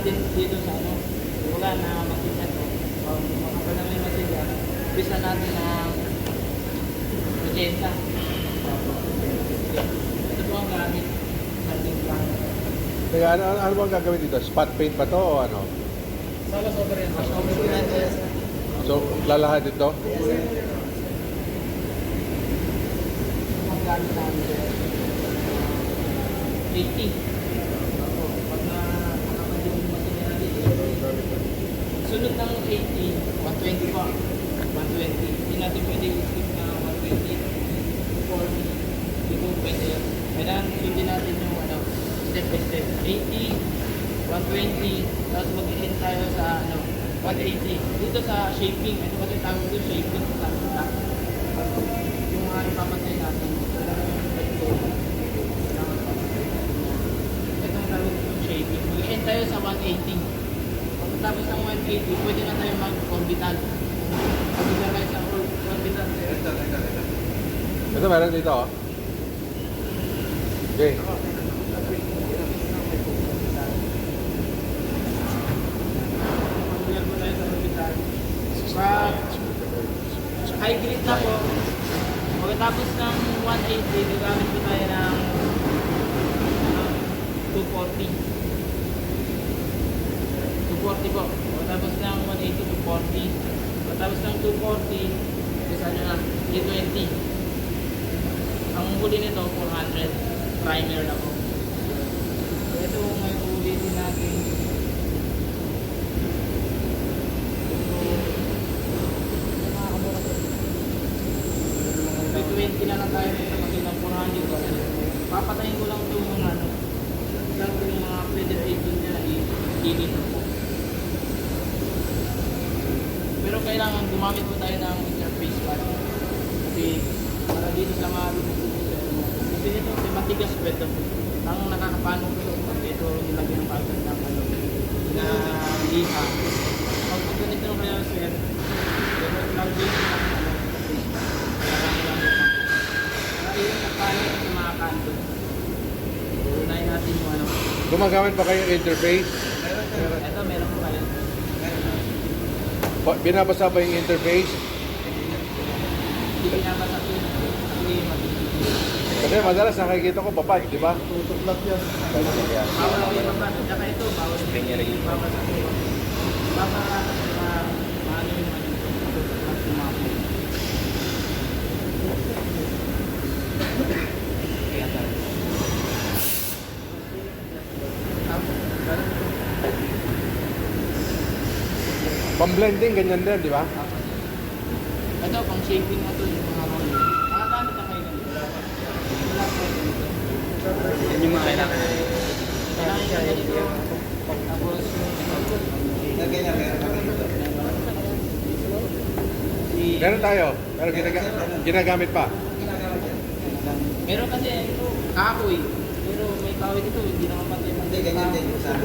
natin dito sa ano, wala na makita to. Makapal na may masila, bisa natin ng 80. Ito po ang gamit. Sanding lang. Teka, ano bang gagawin dito? Spot paint ba to o ano? Sala over yan. Mas over ko yan. So, lalahat dito? Ang gamit namin dyan. 80. Pag nakapag yung masila natin, sunod ng 80, 120 pa. 120. Hindi natin pwede i-skip na 120. 40. Hindi po pwede yun. Kailangan sundin natin yung ano, step by step. 80, 120, tapos mag-end tayo sa ano, 180. Dito sa shaping, ito kasi tawag dito shaping sa kita. Yung mga ipapatay natin, itong tawag dito shaping. Mag-end tayo sa 180. Pagkatapos ng 180, pwede na tayo mag-orbital. Orbital tayo sa orbital. Ito meron dito oh. Okay. Orbital po tayo sa orbital. Pag high grid na po, pagkatapos ng 180, gagamit po tayo ng 240. 240 po. Pagkatapos ng 180, 240. Pagkatapos ng 240, isa nyo na, 320. Ang huli nito, 400. Primer na po. So, ito ngayon ulitin natin. 320 na lang tayo dito kasi ng 400 kasi papatayin ko lang ito yung ano lang yung mga feather agent niya i-init po. Pero kailangan gumamit po tayo ng interface pad kasi para dito sa mga kasi ito matigas po ito ang nakakapanong ko ito nilagyan ng pagod ng ano na liha pag ganito kaya sir pero lang dito yung kapalay sa mga kanto. Unahin natin yung ano. Gumagamit pa kayo interface? Ito, meron po kayo. Binabasa ba yung interface? Hindi binabasa po yun. Hindi matitipid. Kasi madalas nakikita ko papad, di ba? Tutuklap yan. Bawal ako yung babasa. Tsaka ito, bawal yung babasa. Babasa sa maano yung ano. Tutuklap yung mga po. Pang-blending, ganyan din, di ba? Ito, pang shaping na ito yung mga roll. Nakagamit na kayo ganito. Wala po ganito. Yan yung mga kailangan. Kailangan siya ganito. Tapos, Meron tayo, pero ginagamit pa. meron kasi kahoy. Pero may kahoy dito, hindi naman pati. Hindi, ganyan din. Sa